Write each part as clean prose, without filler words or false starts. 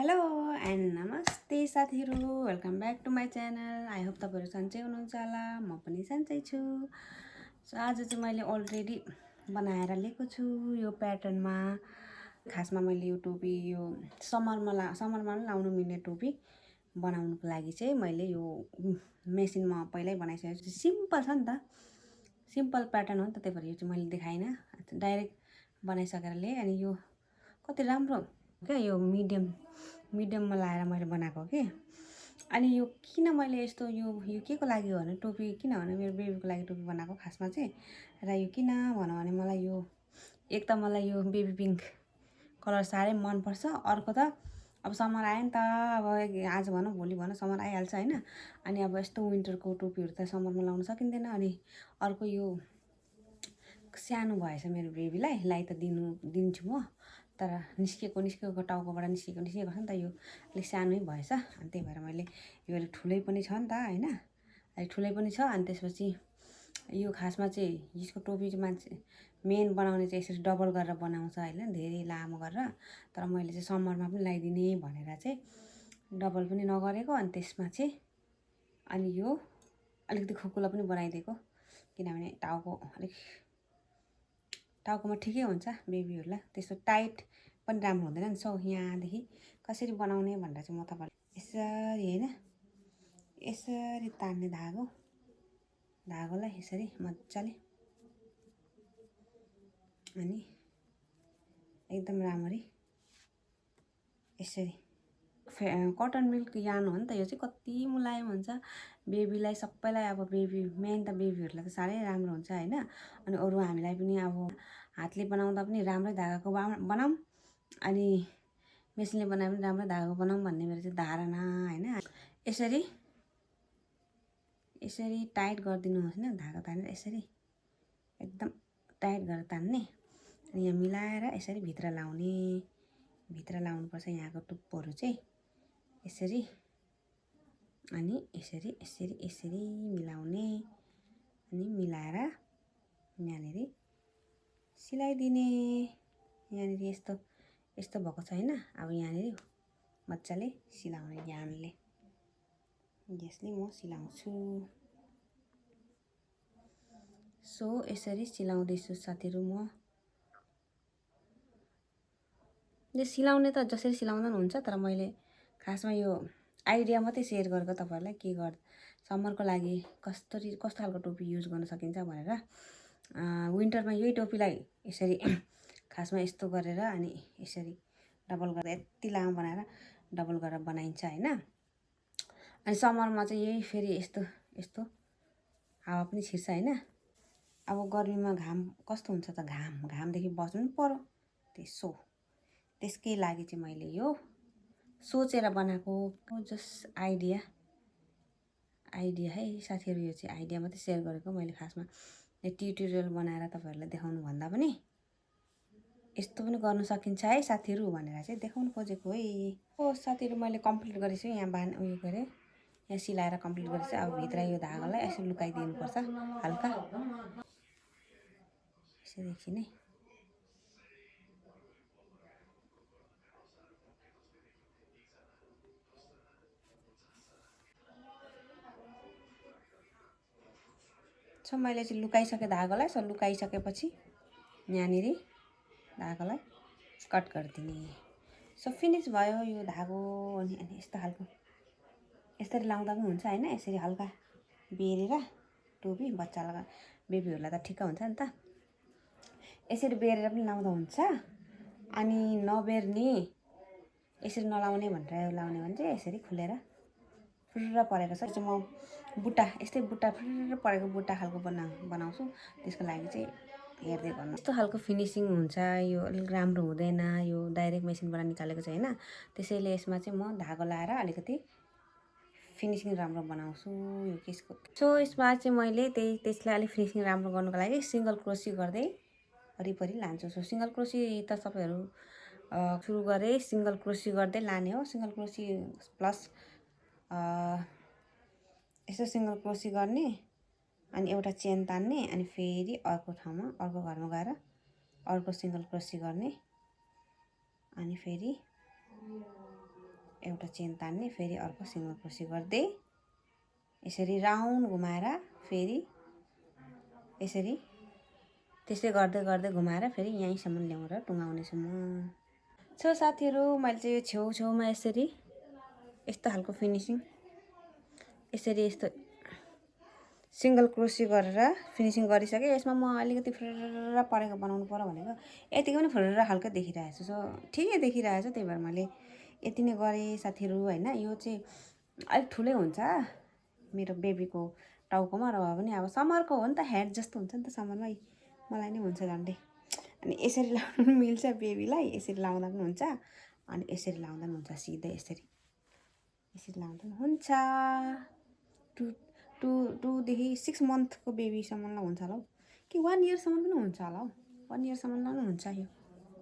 Hello and नमस्ते साथीहरू, welcome back to my channel. I hope तपाईँहरू सन्चै हुनुहुन्छ होला, म पनि सन्चै छु। सो आज चाहिँ मैले अलरेडी बनाएर लिएको छु यो प्याटर्नमा। खासमा मैले यो टोपी यो समरमा पनि लाउनु मिल्ने टोपी बनाउनुको लागि चाहिँ मैले यो मेसिनमा पहिल्यै बनाइसकेको छु। सिम्पल छ नि त, सिम्पल प्याटर्न हो नि त, त्यही भएर यो चाहिँ मैले देखाइनँ, डाइरेक्ट बनाइसकेर ल्याएँ। अनि यो कति राम्रो क्या, यो मिडियममा लाएर मैले बनाएको कि। अनि यो किन मैले यस्तो यो के को लागि हो भने टोपी, किनभने मेरो बेबीको लागि टोपी बनाएको खासमा चाहिँ। र यो किन भनौँ भने मलाई यो एक त मलाई यो बेबी पिङ्क कलर साह्रै मनपर्छ। अर्को त अब समर आयो नि त, अब आज भनौँ भोलि भनौँ समर आइहाल्छ होइन। अनि अब यस्तो विन्टरको टोपीहरू त समरमा लाउन सकिँदैन। अनि अर्को यो सानो भएछ मेरो बेबीलाई, लाई त दिन्छु म, तर निस्केको टाउकोबाट निस्केको छ नि त, यो अलिक सानै भएछ। अनि त्यही भएर मैले यो अलिक ठुलै पनि छ नि त होइन, अलिक ठुलै पनि छ। अनि त्यसपछि यो खासमा चाहिँ यसको टोपी चाहिँ मान्छे मेन बनाउने चाहिँ यसरी डबल गरेर बनाउँछ होइन, धेरै लामो गरेर। तर मैले चाहिँ समरमा पनि लगाइदिने भनेर चाहिँ डबल पनि नगरेको। अनि त्यसमा चाहिँ अनि यो अलिकति खुकुलो पनि बनाइदिएको, किनभने टाउकोमा ठिकै हुन्छ बेबीहरूलाई, त्यस्तो टाइट पनि राम्रो हुँदैन नि। सो यहाँदेखि कसरी बनाउने भनेर चाहिँ म तपाईँलाई यसरी होइन, यसरी तान्ने धागोलाई यसरी मजाले, अनि एकदम राम्ररी यसरी कटन मिल्क यार्न हो नि त यो चाहिँ, कति मुलायम हुन्छ बेबीलाई सबैलाई। अब बेबी मेन त बेबीहरूलाई त साह्रै राम्रो हुन्छ होइन। अनि अरू हामीलाई पनि अब हातले बनाउँदा पनि राम्रै धागाको बनाऊँ, अनि मेसिनले बनाए पनि राम्रै धागो बनाऊँ भन्ने मेरो चाहिँ धारणा होइन। यसरी टाइट गरिदिनुहोस् होइन, धागा तानेर यसरी एकदम टाइट गरेर तान्ने। अनि यहाँ मिलाएर यसरी भित्र लाउनुपर्छ यहाँको टुप्पोहरू चाहिँ यसरी। अनि यसरी मिलाउने, अनि मिलाएर यहाँनिर सिलाइदिने। यहाँनिर यस्तो भएको छ होइन, अब यहाँनिर मजाले सिलाउने यार्नले, यसले म सिलाउँछु। सो यसरी सिलाउँदैछु साथीहरू म। यो सिलाउने त जसरी सिलाउँदा पनि हुन्छ, तर मैले खासमा यो आइडिया मात्रै सेयर गरेको तपाईँहरूलाई, के समरको लागि कस्तो खालको टोपी युज गर्न सकिन्छ भनेर। विन्टरमा यही टोपीलाई यसरी खासमा यस्तो गरेर अनि यसरी डबल गरेर यति लामो बनाएर डबल गरेर बनाइन्छ होइन। अनि समरमा चाहिँ यही फेरि यस्तो हावा पनि छिर्छ होइन। अब गर्मीमा घाम कस्तो हुन्छ त, घामदेखि बस्नु पनि पर्यो, त्यसकै लागि चाहिँ मैले यो सोचेर बनाएको जस्ट आइडिया है साथीहरू। यो चाहिँ आइडिया मात्रै सेयर गरेको मैले, खासमा ट्युटोरियल बनाएर तपाईँहरूलाई देखाउनु भन्दा पनि यस्तो पनि गर्न सकिन्छ है साथीहरू भनेर चाहिँ देखाउनु खोजेको है। हो साथीहरू, मैले कम्प्लिट गरेछु यहाँ उयो गरेँ, यहाँ सिलाएर कम्प्लिट गरेछु। अब भित्र यो धागालाई यसरी लुकाइदिनुपर्छ हल्का यसरी एकछिन है। सो मैले चाहिँ लुकाइसकेँ धागोलाई। सो लुकाइसकेपछि यहाँनिर धागोलाई कट गरिदिने। सो फिनिस भयो यो धागो। अनि यस्तो खालको यसरी लाउँदा पनि हुन्छ होइन, यसरी हल्का बेरेर टोपी बच्चालाई बेबीहरूलाई त ठिक्क हुन्छ नि त, यसरी बेरेर पनि लाउँदा हुन्छ। अनि नबेर्ने, यसरी नलाउने भनेर लाउने भने चाहिँ यसरी खुलेर फुर्र परेको छ चाहिँ म यस्तै बुट्टा फुर्र परेको बुट्टा खालको बनाउँछु। त्यसको लागि चाहिँ हेर्दै गर्नु, यस्तो खालको फिनिसिङ हुन्छ। यो अलिक राम्रो हुँदैन, यो डाइरेक्ट मेसिनबाट निकालेको चाहिँ होइन। त्यसैले यसमा चाहिँ म धागो लाएर अलिकति फिनिसिङ राम्रो बनाउँछु यो केसको। सो यसमा चाहिँ मैले त्यसलाई अलिक फिनिसिङ राम्रो गर्नुको लागि सिङ्गल क्रोसी गर्दै वरिपरि लान्छु। सो सिङ्गल क्रोसी त तपाईँहरू सुरु गरेँ सिङ्गल क्रोसी गर्दै लाने हो। सिङ्गल क्रोसी प्लस यसो सिङ्गल क्रोसी गर्ने, अनि एउटा चेन तान्ने, अनि फेरि अर्को ठाउँमा अर्को घरमा गएर अर्को सिङ्गल क्रोसी गर्ने, अनि फेरि एउटा चेन तान्ने, फेरि अर्को सिङ्गल क्रोसी गर्दै यसरी राउन्ड घुमाएर फेरि यसरी त्यसै गर्दै गर्दै घुमाएर फेरि यहीँसम्म ल्याएर टुङ्गाउनेछु म। साथीहरू, मैले चाहिँ यो छेउछेउमा यसरी यस्तो खालको फिनिसिङ यसरी यस्तो सिङ्गल क्रोसी गरेर फिनिसिङ गरिसकेँ। यसमा म अलिकति फुर्र परेको बनाउनु पर्यो भनेको यतिको पनि फुर्र खालको देखिरहेको छु। सो ठिकै देखिरहेको छ, त्यही भएर मैले यति नै गरेँ साथीहरू होइन। यो चाहिँ अलिक ठुलै हुन्छ मेरो बेबीको टाउकोमा, र भए पनि अब समरको हो नि त, हेड जस्तो हुन्छ नि त समरमा, मलाई नै हुन्छ झन्डै। अनि यसरी लाउनु पनि मिल्छ बेबीलाई, यसरी लाउँदा पनि हुन्छ अनि यसरी लाउँदा पनि हुन्छ, सिधै यसरी लाउँदा पनि हुन्छ। टूदेखि 6 मन्थको बेबीसम्मलाई हुन्छ होला हौ, कि 1 इयरसम्म पनि हुन्छ होला हौ। 1 इयरसम्मलाई पनि हुन्छ। यो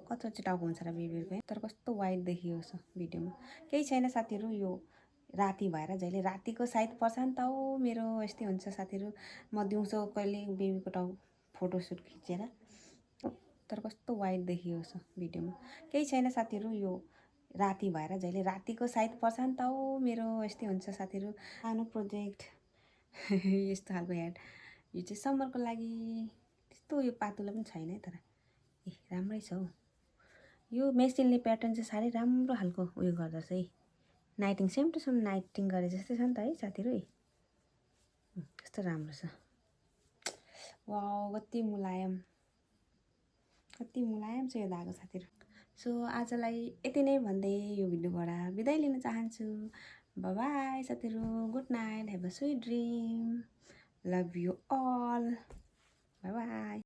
कत्रो चाहिँ टाउको हुन्छ र बेबीहरूको, तर कस्तो वाइड देखिएको छ भिडियोमा। केही छैन साथीहरू, यो राति भएर जहिले रातिको सायद पर्छ नि त हौ मेरो, यस्तै हुन्छ साथीहरू। म दिउँसो कहिले बेबीको टाउको फोटोसुट खिचेर, तर कस्तो वाइड देखिएको छ भिडियोमा। केही छैन साथीहरू, यो राति भएर जहिले रातिको सायद पर्छ नि त हौ मेरो, यस्तै हुन्छ साथीहरू। सानो प्रोजेक्ट यस्तो खालको हेड, यो चाहिँ समरको लागि। त्यस्तो यो पातुलो पनि छैन है, तर ए राम्रै छ हौ। यो मेसिनले प्याटर्न चाहिँ साह्रै राम्रो खालको उयो गर्दछ है। नाइटिङ सेम टु सेम नाइटिङ गरे जस्तै छ नि त है साथीहरू। कस्तो राम्रो छ, वाउ कति मुलायम छ यो धागो साथीहरू। सो आजलाई यति नै भन्दै यो भिडियोबाट बिदाई लिन चाहन्छु। बाई बाई साथीहरू, good night, have a sweet dream, love you all, bye by.